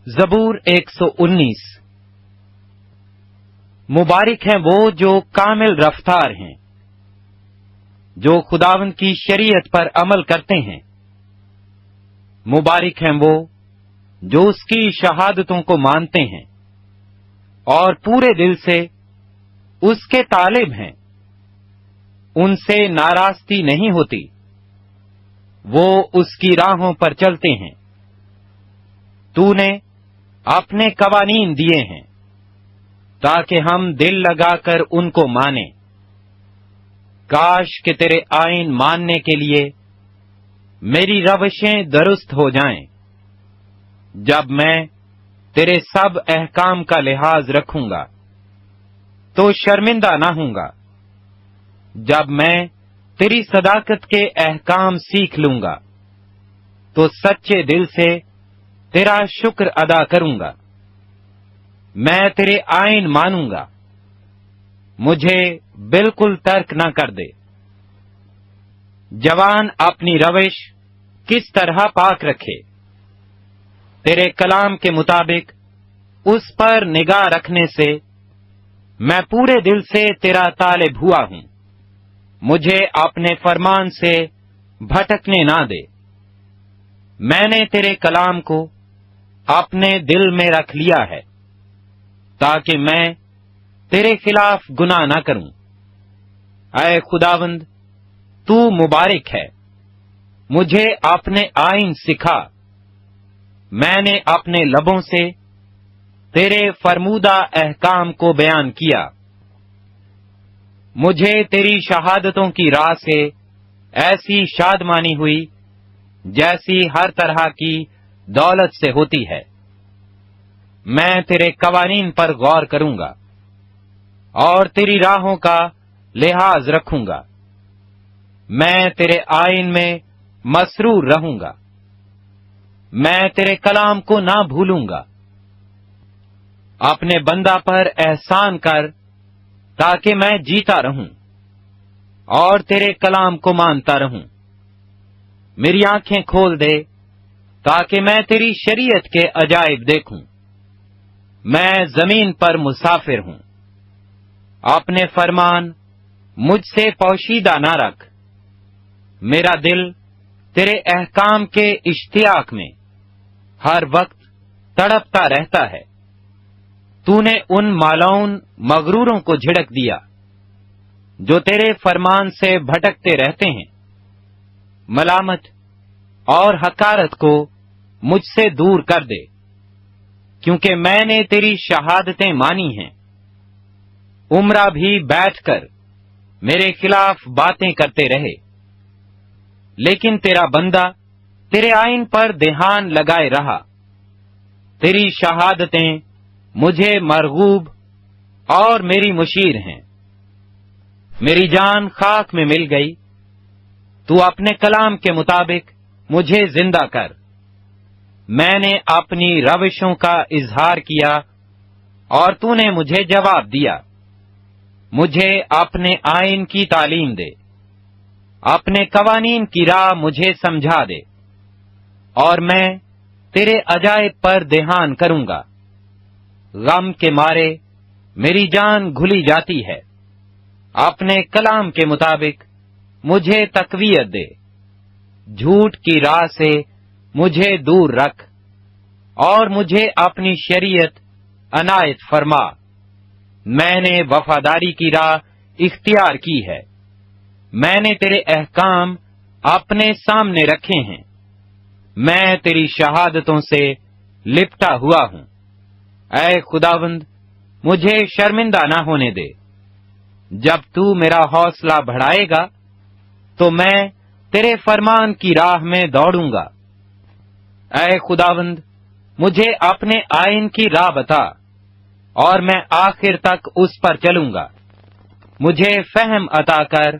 زبور 119۔ مبارک ہیں وہ جو کامل رفتار ہیں، جو خداوند کی شریعت پر عمل کرتے ہیں۔ مبارک ہیں وہ جو اس کی شہادتوں کو مانتے ہیں اور پورے دل سے اس کے طالب ہیں۔ ان سے ناراستی نہیں ہوتی، وہ اس کی راہوں پر چلتے ہیں۔ تو نے اپنے قوانین دیے ہیں تاکہ ہم دل لگا کر ان کو مانیں۔ کاش کہ تیرے آئین ماننے کے لیے میری روشیں درست ہو جائیں۔ جب میں تیرے سب احکام کا لحاظ رکھوں گا تو شرمندہ نہ ہوں گا۔ جب میں تیری صداقت کے احکام سیکھ لوں گا تو سچے دل سے تیرا شکر ادا کروں گا۔ میں تیرے آئین مانوں گا، مجھے بالکل ترک نہ کر دے۔ جوان اپنی روش کس طرح پاک رکھے، تیرے کلام کے مطابق اس پر نگاہ رکھنے سے میں پورے دل سے تیرا طالب ہوا ہوں۔ مجھے اپنے فرمان سے بھٹکنے نہ دے۔ میں نے تیرے کلام کو اپنے دل میں رکھ لیا ہے تاکہ میں تیرے خلاف گناہ نہ کروں۔ اے خداوند، تو مبارک ہے، مجھے اپنے آئین سکھا۔ میں نے اپنے لبوں سے تیرے فرمودہ احکام کو بیان کیا۔ مجھے تیری شہادتوں کی راہ سے ایسی شادمانی ہوئی جیسی ہر طرح کی دولت سے ہوتی ہے۔ میں تیرے قوانین پر غور کروں گا اور تیری راہوں کا لحاظ رکھوں گا۔ میں تیرے آئین میں مسرور رہوں گا۔ میں تیرے کلام کو نہ بھولوں گا۔ اپنے بندہ پر احسان کر تاکہ میں جیتا رہوں اور تیرے کلام کو مانتا رہوں۔ میری آنکھیں کھول دے تاکہ میں تیری شریعت کے عجائب دیکھوں۔ میں زمین پر مسافر ہوں، اپنے فرمان مجھ سے پوشیدہ نہ رکھ۔ میرا دل تیرے احکام کے اشتیاق میں ہر وقت تڑپتا رہتا ہے۔ تو نے ان مالعون مغروروں کو جھڑک دیا جو تیرے فرمان سے بھٹکتے رہتے ہیں۔ ملامت اور حقارت کو مجھ سے دور کر دے، کیونکہ میں نے تیری شہادتیں مانی ہیں۔ عمرہ بھی بیٹھ کر میرے خلاف باتیں کرتے رہے، لیکن تیرا بندہ تیرے آئین پر دھیان لگائے رہا۔ تیری شہادتیں مجھے مرغوب اور میری مشیر ہیں۔ میری جان خاک میں مل گئی، تو اپنے کلام کے مطابق مجھے زندہ کر۔ میں نے اپنی روشوں کا اظہار کیا اور تو نے مجھے جواب دیا۔ مجھے اپنے آئین کی تعلیم دے، اپنے قوانین کی راہ مجھے سمجھا دے، اور میں تیرے عجائب پر دھیان کروں گا۔ غم کے مارے میری جان گھلی جاتی ہے، اپنے کلام کے مطابق مجھے تقویت دے۔ جھوٹ کی راہ سے مجھے دور رکھ اور مجھے اپنی شریعت عنایت فرما۔ میں نے وفاداری کی راہ اختیار کی ہے، میں نے تیرے احکام اپنے سامنے رکھے ہیں۔ میں تیری شہادتوں سے لپٹا ہوا ہوں۔ اے خداوند، مجھے شرمندہ نہ ہونے دے۔ جب تو میرا حوصلہ بڑھائے گا تو میں تیرے فرمان کی راہ میں دوڑوں گا۔ اے خداوند، مجھے اپنے آئین کی راہ بتا اور میں آخر تک اس پر چلوں گا۔ مجھے فہم عطا کر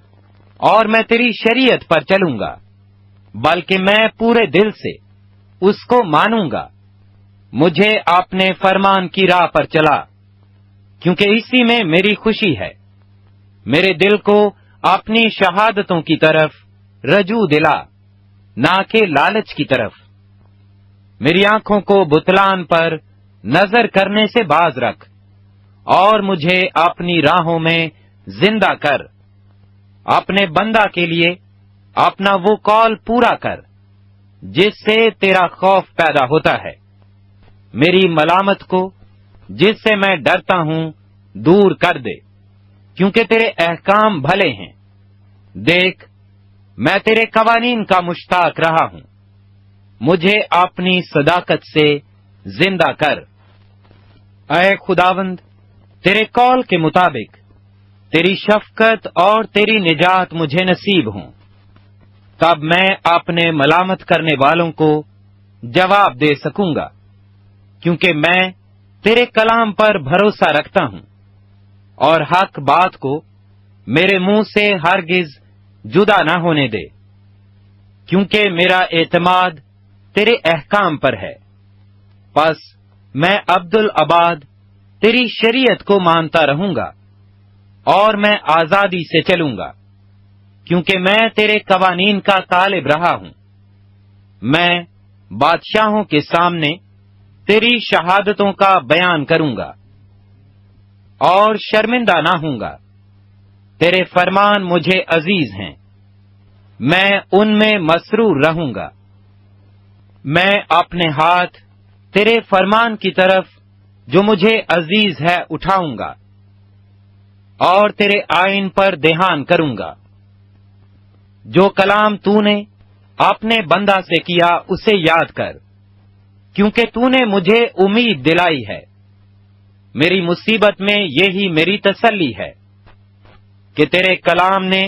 اور میں تیری شریعت پر چلوں گا، بلکہ میں پورے دل سے اس کو مانوں گا۔ مجھے اپنے فرمان کی راہ پر چلا، کیونکہ اسی میں میری خوشی ہے۔ میرے دل کو اپنی شہادتوں کی طرف رجوع دلا، نہ کہ لالچ کی طرف۔ میری آنکھوں کو بتلان پر نظر کرنے سے باز رکھ، اور مجھے اپنی راہوں میں زندہ کر۔ اپنے بندہ کے لیے اپنا وہ قول پورا کر جس سے تیرا خوف پیدا ہوتا ہے۔ میری ملامت کو جس سے میں ڈرتا ہوں دور کر دے، کیونکہ تیرے احکام بھلے ہیں۔ دیکھ، میں تیرے قوانین کا مشتاق رہا ہوں، مجھے اپنی صداقت سے زندہ کر۔ اے خداوند، تیرے قول کے مطابق تیری شفقت اور تیری نجات مجھے نصیب ہوں، تب میں اپنے ملامت کرنے والوں کو جواب دے سکوں گا، کیونکہ میں تیرے کلام پر بھروسہ رکھتا ہوں، اور حق بات کو میرے منہ سے ہرگز جدا نہ ہونے دے، کیونکہ میرا اعتماد تیرے احکام پر ہے۔ پس میں عبدالآباد تیری شریعت کو مانتا رہوں گا، اور میں آزادی سے چلوں گا، کیونکہ میں تیرے قوانین کا طالب رہا ہوں۔ میں بادشاہوں کے سامنے تیری شہادتوں کا بیان کروں گا، اور شرمندہ نہ ہوں گا۔ تیرے فرمان مجھے عزیز ہیں، میں ان میں مسرور رہوں گا۔ میں اپنے ہاتھ تیرے فرمان کی طرف جو مجھے عزیز ہے اٹھاؤں گا، اور تیرے آئین پر دھیان کروں گا۔ جو کلام تو نے اپنے بندہ سے کیا اسے یاد کر، کیونکہ تو نے مجھے امید دلائی ہے۔ میری مصیبت میں یہی میری تسلی ہے کہ تیرے کلام نے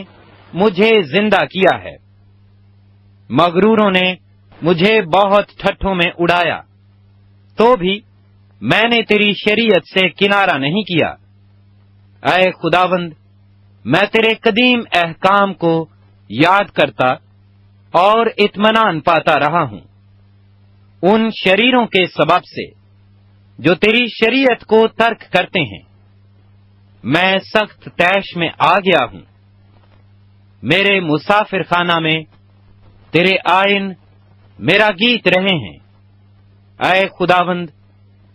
مجھے زندہ کیا ہے۔ مغروروں نے مجھے بہت ٹھٹھوں میں اڑایا، تو بھی میں نے تیری شریعت سے کنارہ نہیں کیا۔ اے خداوند، میں تیرے قدیم احکام کو یاد کرتا اور اطمینان پاتا رہا ہوں، ان شریروں کے سبب سے جو تیری شریعت کو ترک کرتے ہیں۔ میں سخت طیش میں آ گیا ہوں، میرے مسافر خانہ میں تیرے آئین میرا گیت رہے ہیں۔ اے خداوند،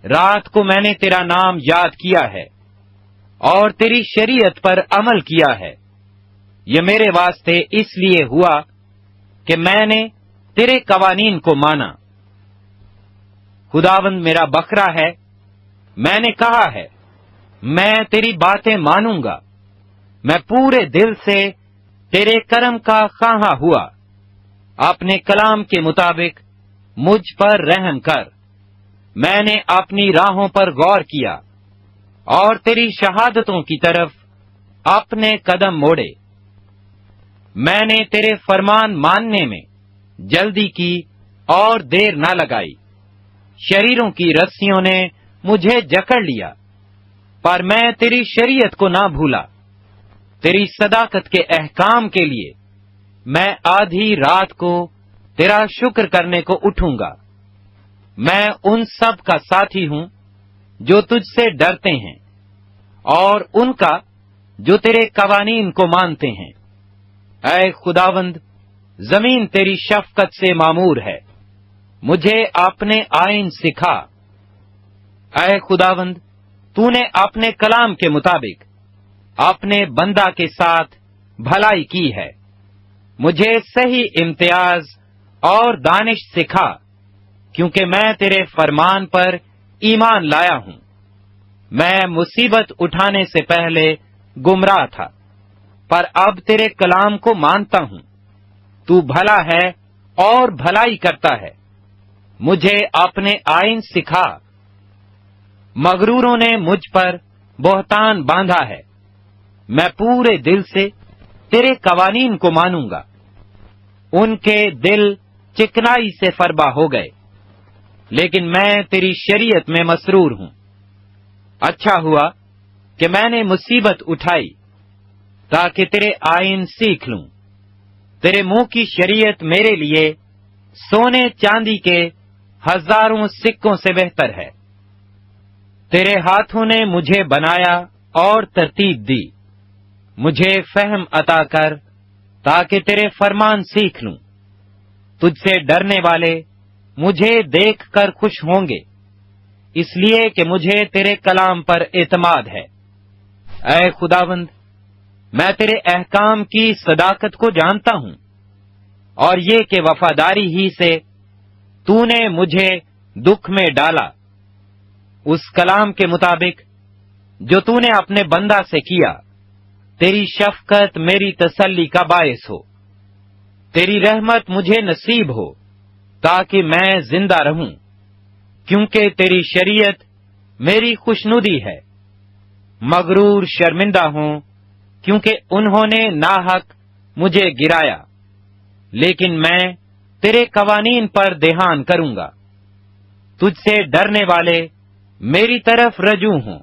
رات کو میں نے تیرا نام یاد کیا ہے اور تیری شریعت پر عمل کیا ہے۔ یہ میرے واسطے اس لیے ہوا کہ میں نے تیرے قوانین کو مانا۔ خداوند میرا بکرا ہے، میں نے کہا ہے میں تیری باتیں مانوں گا۔ میں پورے دل سے تیرے کرم کا خواہاں ہوا۔ اپنے کلام کے مطابق مجھ پر رحم کر۔ میں نے اپنی راہوں پر غور کیا اور تیری شہادتوں کی طرف اپنے قدم موڑے۔ میں نے تیرے فرمان ماننے میں جلدی کی اور دیر نہ لگائی۔ شریروں کی رسیوں نے مجھے جکڑ لیا، پر میں تیری شریعت کو نہ بھولا۔ تیری صداقت کے احکام کے لیے میں آدھی رات کو تیرا شکر کرنے کو اٹھوں گا۔ میں ان سب کا ساتھی ہوں جو تجھ سے ڈرتے ہیں، اور ان کا جو تیرے قوانین کو مانتے ہیں۔ اے خداوند، زمین تیری شفقت سے معمور ہے، مجھے اپنے آئین سکھا۔ اے خداوند، تو نے اپنے کلام کے مطابق اپنے بندہ کے ساتھ بھلائی کی ہے۔ مجھے صحیح امتیاز اور دانش سکھا، کیونکہ میں تیرے فرمان پر ایمان لایا ہوں۔ میں مصیبت اٹھانے سے پہلے گمراہ تھا، پر اب تیرے کلام کو مانتا ہوں۔ تو بھلا ہے اور بھلائی کرتا ہے، مجھے اپنے آئین سکھا۔ مغروروں نے مجھ پر بہتان باندھا ہے، میں پورے دل سے تیرے قوانین کو مانوں گا۔ ان کے دل چکنائی سے فربا ہو گئے، لیکن میں تیری شریعت میں مسرور ہوں۔ اچھا ہوا کہ میں نے مصیبت اٹھائی تاکہ تیرے آئین سیکھ لوں۔ تیرے منہ کی شریعت میرے لیے سونے چاندی کے ہزاروں سکوں سے بہتر ہے۔ تیرے ہاتھوں نے مجھے بنایا اور ترتیب دی۔ مجھے فہم عطا کر تاکہ تیرے فرمان سیکھ لوں۔ تجھ سے ڈرنے والے مجھے دیکھ کر خوش ہوں گے، اس لیے کہ مجھے تیرے کلام پر اعتماد ہے۔ اے خداوند، میں تیرے احکام کی صداقت کو جانتا ہوں، اور یہ کہ وفاداری ہی سے تو نے مجھے دکھ میں ڈالا، اس کلام کے مطابق جو تو نے اپنے بندہ سے کیا۔ تیری شفقت میری تسلی کا باعث ہو، تیری رحمت مجھے نصیب ہو تاکہ میں زندہ رہوں، کیونکہ تیری شریعت میری خوشنودی ہے۔ مغرور شرمندہ ہوں، کیونکہ انہوں نے ناحق مجھے گرایا، لیکن میں تیرے قوانین پر دھیان کروں گا۔ تجھ سے ڈرنے والے میری طرف رجوع ہوں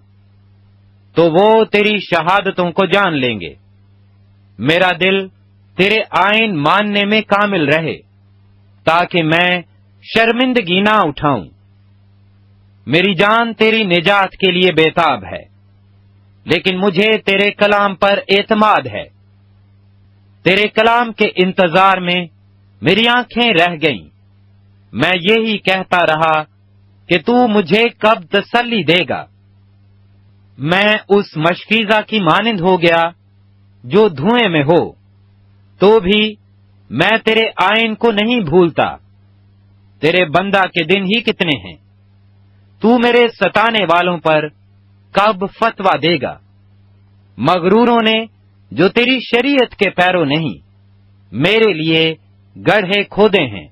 تو وہ تیری شہادتوں کو جان لیں گے۔ میرا دل تیرے آئین ماننے میں کامل رہے، تاکہ میں شرمندگی نہ اٹھاؤں۔ میری جان تیری نجات کے لیے بےتاب ہے، لیکن مجھے تیرے کلام پر اعتماد ہے۔ تیرے کلام کے انتظار میں میری آنکھیں رہ گئیں، میں یہی کہتا رہا کہ تو مجھے کب تسلی دے گا۔ میں اس مشکیزہ کی مانند ہو گیا جو دھوئیں میں ہو، تو بھی میں تیرے آئین کو نہیں بھولتا۔ تیرے بندہ کے دن ہی کتنے ہیں، تو میرے ستانے والوں پر کب فتویٰ دے گا؟ مغروروں نے جو تیری شریعت کے پیرو نہیں، میرے لیے گڑھے کھودے ہیں۔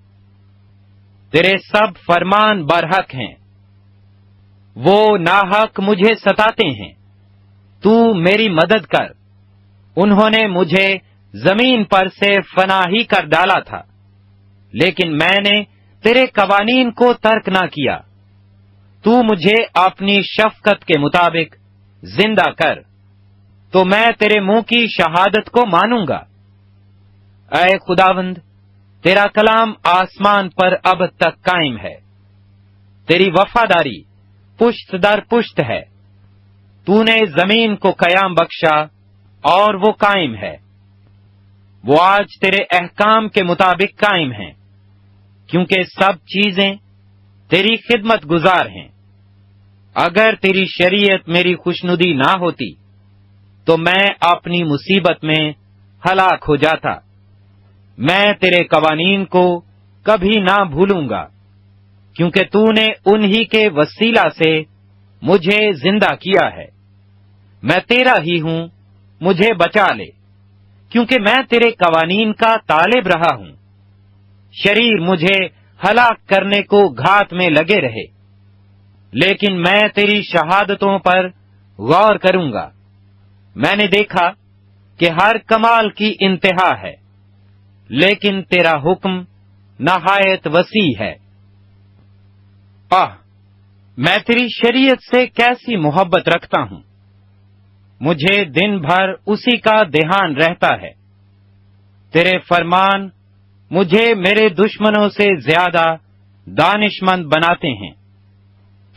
تیرے سب فرمان برحق ہیں، وہ ناحق مجھے ستاتے ہیں۔ تو میری مدد کر۔ انہوں نے مجھے زمین پر سے فنا ہی کر ڈالا تھا، لیکن میں نے تیرے قوانین کو ترک نہ کیا۔ تو مجھے اپنی شفقت کے مطابق زندہ کر، تو میں تیرے منہ کی شہادت کو مانوں گا۔ اے خداوند، تیرا کلام آسمان پر اب تک قائم ہے، تیری وفاداری پشت در پشت ہے۔ تو نے زمین کو قیام بخشا اور وہ قائم ہے، وہ آج تیرے احکام کے مطابق قائم ہیں، کیونکہ سب چیزیں تیری خدمت گزار ہیں۔ اگر تیری شریعت میری خوشنودی نہ ہوتی تو میں اپنی مصیبت میں ہلاک ہو جاتا۔ میں تیرے قوانین کو کبھی نہ بھولوں گا، کیونکہ تو نے انہی کے وسیلہ سے مجھے زندہ کیا ہے۔ میں تیرا ہی ہوں، مجھے بچا لے، کیونکہ میں تیرے قوانین کا طالب رہا ہوں۔ شریر مجھے ہلاک کرنے کو گھات میں لگے رہے، لیکن میں تیری شہادتوں پر غور کروں گا۔ میں نے دیکھا کہ ہر کمال کی انتہا ہے، لیکن تیرا حکم نہایت وسیع ہے۔ میں تیری شریعت سے کیسی محبت رکھتا ہوں، مجھے دن بھر اسی کا دھیان رہتا ہے۔ تیرے فرمان مجھے میرے دشمنوں سے زیادہ دانش مند بناتے ہیں،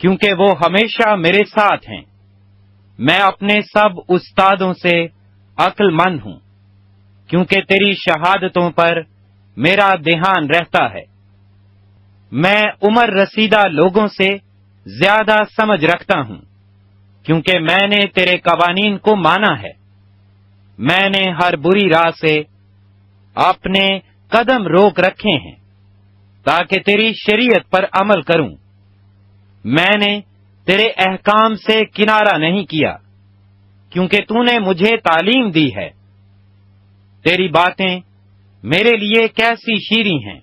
کیونکہ وہ ہمیشہ میرے ساتھ ہیں۔ میں اپنے سب استادوں سے عقل مند ہوں، کیونکہ تیری شہادتوں پر میرا دھیان رہتا ہے۔ میں عمر رسیدہ لوگوں سے زیادہ سمجھ رکھتا ہوں، کیونکہ میں نے تیرے قوانین کو مانا ہے۔ میں نے ہر بری راہ سے اپنے قدم روک رکھے ہیں، تاکہ تیری شریعت پر عمل کروں۔ میں نے تیرے احکام سے کنارہ نہیں کیا، کیونکہ تو نے مجھے تعلیم دی ہے۔ تیری باتیں میرے لیے کیسی شیریں ہیں،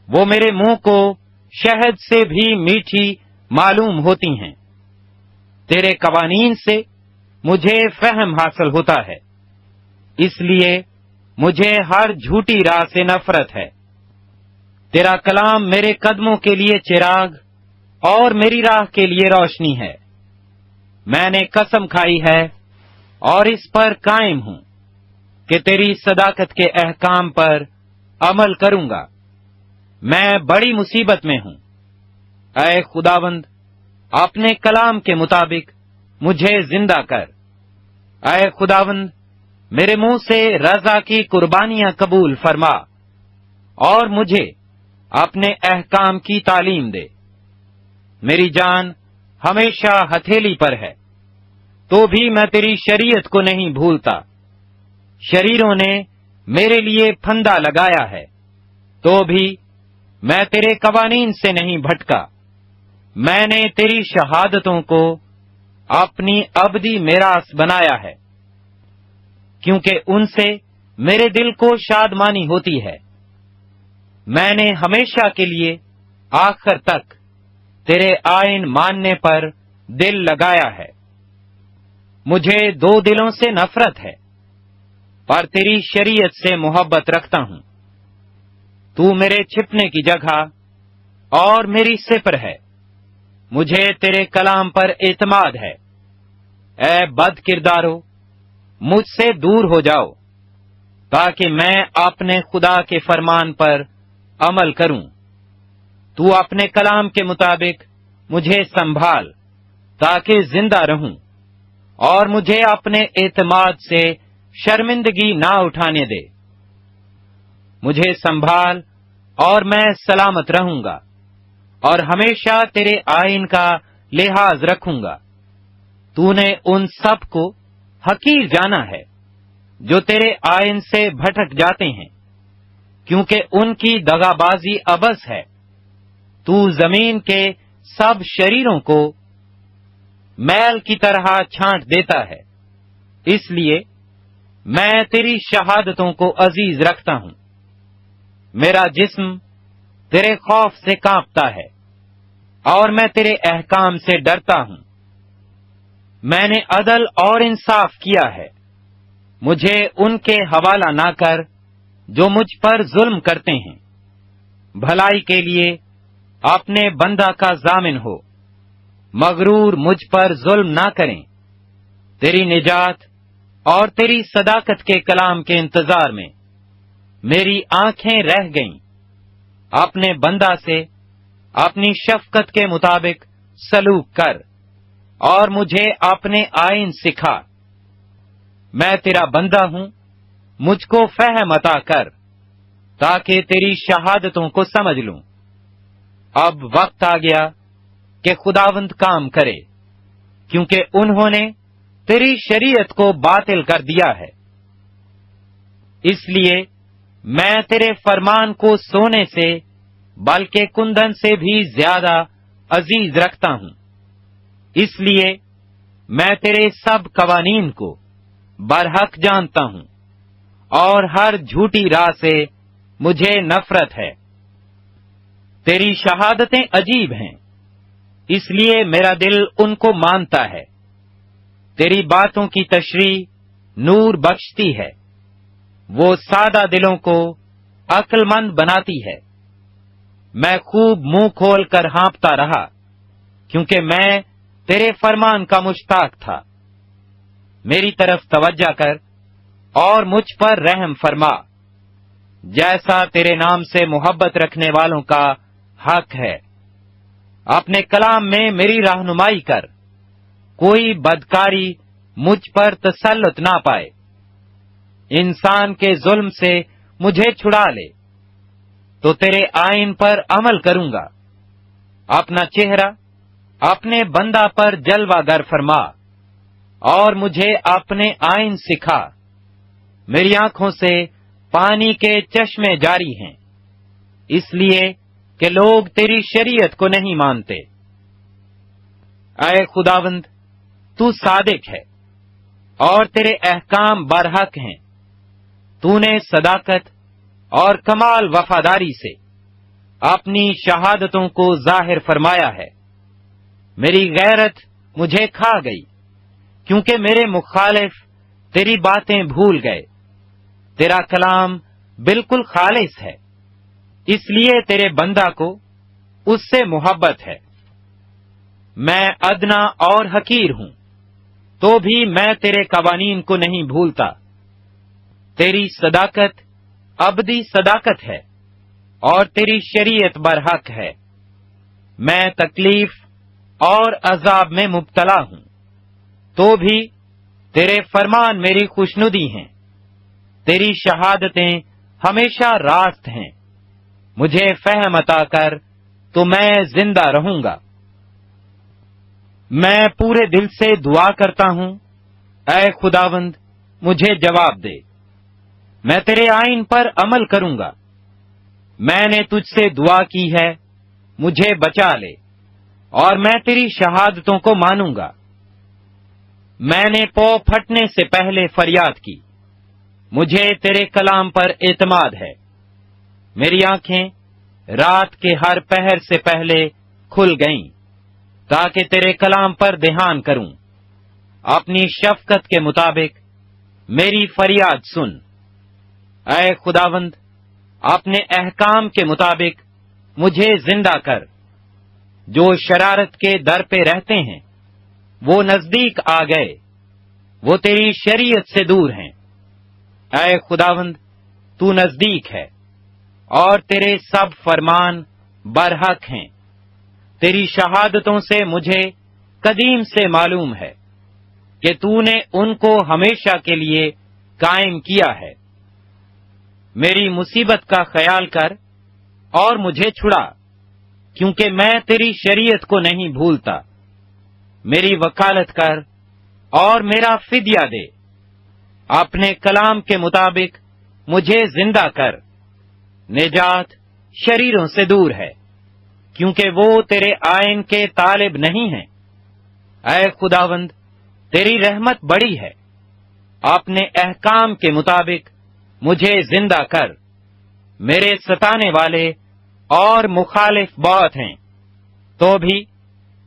وہ میرے منہ کو شہد سے بھی میٹھی معلوم ہوتی ہیں۔ تیرے قوانین سے مجھے فہم حاصل ہوتا ہے، اس لیے مجھے ہر جھوٹی راہ سے نفرت ہے۔ تیرا کلام میرے قدموں کے لیے چراغ اور میری راہ کے لیے روشنی ہے۔ میں نے قسم کھائی ہے اور اس پر قائم ہوں کہ تیری صداقت کے احکام پر عمل کروں گا۔ میں بڑی مصیبت میں ہوں، اے خداوند، اپنے کلام کے مطابق مجھے زندہ کر۔ اے خداوند، میرے منہ سے رضا کی قربانیاں قبول فرما، اور مجھے اپنے احکام کی تعلیم دے۔ میری جان ہمیشہ ہتھیلی پر ہے، تو بھی میں تیری شریعت کو نہیں بھولتا۔ شریروں نے میرے لیے پھندا لگایا ہے، تو بھی میں تیرے قوانین سے نہیں بھٹکا۔ میں نے تیری شہادتوں کو اپنی ابدی میراث بنایا ہے، کیونکہ ان سے میرے دل کو شادمانی ہوتی ہے۔ میں نے ہمیشہ کے لیے آخر تک تیرے آئین ماننے پر دل لگایا ہے۔ مجھے دو دلوں سے نفرت ہے، پر تیری شریعت سے محبت رکھتا ہوں۔ تو میرے چھپنے کی جگہ اور میری سپر ہے، مجھے تیرے کلام پر اعتماد ہے۔ اے بد کردارو، مجھ سے دور ہو جاؤ، تاکہ میں اپنے خدا کے فرمان پر عمل کروں۔ تو اپنے کلام کے مطابق مجھے سنبھال، تاکہ زندہ رہوں، اور مجھے اپنے اعتماد سے شرمندگی نہ اٹھانے دے۔ مجھے سنبھال اور میں سلامت رہوں گا، اور ہمیشہ تیرے آئین کا لحاظ رکھوں گا۔ تو نے ان سب کو حقیر جانا ہے جو تیرے آئین سے بھٹک جاتے ہیں، کیونکہ ان کی دغابازی عبث ہے۔ تو زمین کے سب شریروں کو میل کی طرح چھانٹ دیتا ہے، اس لیے میں تیری شہادتوں کو عزیز رکھتا ہوں۔ میرا جسم تیرے خوف سے کانپتا ہے، اور میں تیرے احکام سے ڈرتا ہوں۔ میں نے عدل اور انصاف کیا ہے، مجھے ان کے حوالہ نہ کر جو مجھ پر ظلم کرتے ہیں۔ بھلائی کے لیے اپنے بندہ کا ضامن ہو، مغرور مجھ پر ظلم نہ کریں۔ تیری نجات اور تیری صداقت کے کلام کے انتظار میں میری آنکھیں رہ گئیں۔ اپنے بندہ سے اپنی شفقت کے مطابق سلوک کر، اور مجھے اپنے آئین سکھا۔ میں تیرا بندہ ہوں، مجھ کو فہم عطا کر، تاکہ تیری شہادتوں کو سمجھ لوں۔ اب وقت آ گیا کہ خداوند کام کرے، کیونکہ انہوں نے تیری شریعت کو باطل کر دیا ہے۔ اس لیے میں تیرے فرمان کو سونے سے بلکہ کندن سے بھی زیادہ عزیز رکھتا ہوں۔ اس لیے میں تیرے سب قوانین کو برحق جانتا ہوں، اور ہر جھوٹی راہ سے مجھے نفرت ہے۔ تیری شہادتیں عجیب ہیں، اس لیے میرا دل ان کو مانتا ہے۔ تیری باتوں کی تشریح نور بخشتی ہے، وہ سادہ دلوں کو عقل مند بناتی ہے۔ میں خوب منہ کھول کر ہانپتا رہا، کیونکہ میں تیرے فرمان کا مشتاق تھا۔ میری طرف توجہ کر اور مجھ پر رحم فرما، جیسا تیرے نام سے محبت رکھنے والوں کا حق ہے۔ اپنے کلام میں میری رہنمائی کر، کوئی بدکاری مجھ پر تسلط نہ پائے۔ انسان کے ظلم سے مجھے چھڑا لے، تو تیرے آئین پر عمل کروں گا۔ اپنا چہرہ اپنے بندہ پر جلوہ گر فرما، اور مجھے اپنے آئین سکھا۔ میری آنکھوں سے پانی کے چشمے جاری ہیں، اس لیے کہ لوگ تیری شریعت کو نہیں مانتے۔ اے خداوند، تو صادق ہے، اور تیرے احکام برحق ہیں۔ تو نے صداقت اور کمال وفاداری سے اپنی شہادتوں کو ظاہر فرمایا ہے۔ میری غیرت مجھے کھا گئی، کیونکہ میرے مخالف تیری باتیں بھول گئے۔ تیرا کلام بالکل خالص ہے، اس لیے تیرے بندہ کو اس سے محبت ہے۔ میں ادنا اور حقیر ہوں، تو بھی میں تیرے قوانین کو نہیں بھولتا۔ تیری صداقت ابدی صداقت ہے، اور تیری شریعت برحق ہے۔ میں تکلیف اور عذاب میں مبتلا ہوں، تو بھی تیرے فرمان میری خوشنودی ہیں۔ تیری شہادتیں ہمیشہ راست ہیں، مجھے فہم عطا کر تو میں زندہ رہوں گا۔ میں پورے دل سے دعا کرتا ہوں، اے خداوند مجھے جواب دے، میں تیرے آئین پر عمل کروں گا۔ میں نے تجھ سے دعا کی ہے، مجھے بچا لے، اور میں تیری شہادتوں کو مانوں گا۔ میں نے پو پھٹنے سے پہلے فریاد کی، مجھے تیرے کلام پر اعتماد ہے۔ میری آنکھیں رات کے ہر پہر سے پہلے کھل گئیں تاکہ تیرے کلام پر دھیان کروں۔ اپنی شفقت کے مطابق میری فریاد سن، اے خداوند اپنے احکام کے مطابق مجھے زندہ کر۔ جو شرارت کے در پہ رہتے ہیں وہ نزدیک آ گئے، وہ تیری شریعت سے دور ہیں۔ اے خداوند تو نزدیک ہے، اور تیرے سب فرمان برحق ہیں۔ تیری شہادتوں سے مجھے قدیم سے معلوم ہے کہ تو نے ان کو ہمیشہ کے لیے قائم کیا ہے۔ میری مصیبت کا خیال کر اور مجھے چھڑا، کیونکہ میں تیری شریعت کو نہیں بھولتا۔ میری وکالت کر اور میرا فدیہ دے، اپنے کلام کے مطابق مجھے زندہ کر۔ نجات شریروں سے دور ہے، کیونکہ وہ تیرے آئین کے طالب نہیں ہیں۔ اے خداوند تیری رحمت بڑی ہے، اپنے احکام کے مطابق مجھے زندہ کر۔ میرے ستانے والے اور مخالف بہت ہیں، تو بھی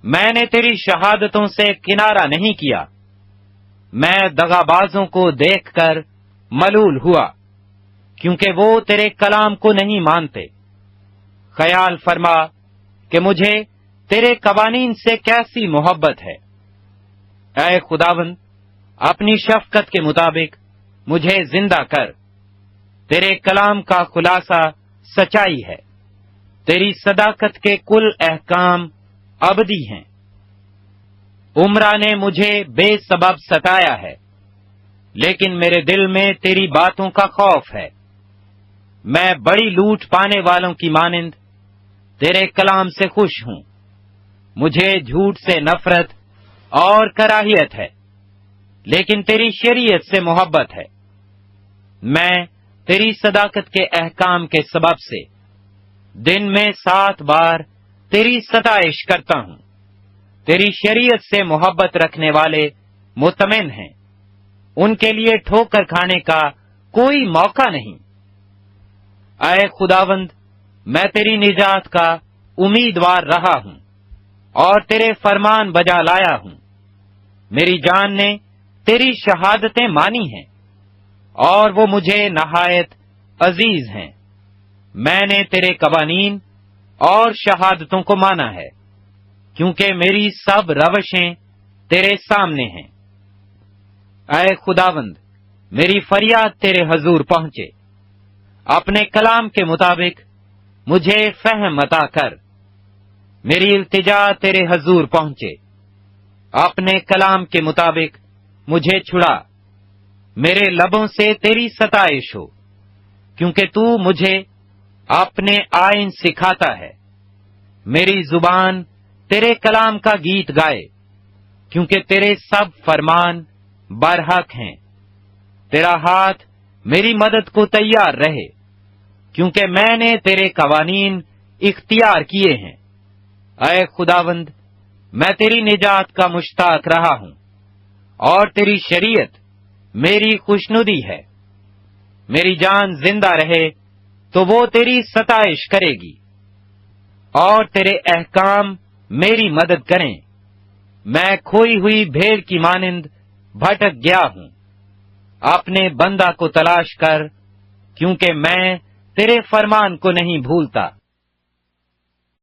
میں نے تیری شہادتوں سے کنارہ نہیں کیا۔ میں دغابازوں کو دیکھ کر ملول ہوا، کیونکہ وہ تیرے کلام کو نہیں مانتے۔ خیال فرما کہ مجھے تیرے قوانین سے کیسی محبت ہے۔ اے خداوند اپنی شفقت کے مطابق مجھے زندہ کر۔ تیرے کلام کا خلاصہ سچائی ہے، تیری صداقت کے کل احکام ابدی ہیں۔ عمرہ نے مجھے بے سبب ستایا ہے، لیکن میرے دل میں تیری باتوں کا خوف ہے۔ میں بڑی لوٹ پانے والوں کی مانند تیرے کلام سے خوش ہوں۔ مجھے جھوٹ سے نفرت اور کراہیت ہے، لیکن تیری شریعت سے محبت ہے۔ میں تیری صداقت کے احکام کے سبب سے دن میں 7 بار تیری ستائش کرتا ہوں۔ تیری شریعت سے محبت رکھنے والے مطمئن ہیں، ان کے لیے ٹھوکر کھانے کا کوئی موقع نہیں۔ اے خداوند میں تیری نجات کا امیدوار رہا ہوں اور تیرے فرمان بجا لایا ہوں۔ میری جان نے تیری شہادتیں مانی ہیں اور وہ مجھے نہایت عزیز ہیں۔ میں نے تیرے قوانین اور شہادتوں کو مانا ہے، کیونکہ میری سب روشیں تیرے سامنے ہیں۔ اے خداوند میری فریاد تیرے حضور پہنچے، اپنے کلام کے مطابق مجھے فہم عطا کر۔ میری التجا تیرے حضور پہنچے، اپنے کلام کے مطابق مجھے چھڑا۔ میرے لبوں سے تیری ستائش ہو، کیونکہ تو مجھے اپنے آئین سکھاتا ہے۔ میری زبان تیرے کلام کا گیت گائے، کیونکہ تیرے سب فرمان برحق ہیں۔ تیرا ہاتھ میری مدد کو تیار رہے، کیونکہ میں نے تیرے قوانین اختیار کیے ہیں۔ اے خداوند میں تیری نجات کا مشتاق رہا ہوں، اور تیری شریعت میری خوشنودی ہے۔ میری جان زندہ رہے تو وہ تیری ستائش کرے گی، اور تیرے احکام میری مدد کریں۔ میں کھوئی ہوئی بھیڑ کی مانند بھٹک گیا ہوں، اپنے بندہ کو تلاش کر، کیونکہ میں تیرے فرمان کو نہیں بھولتا۔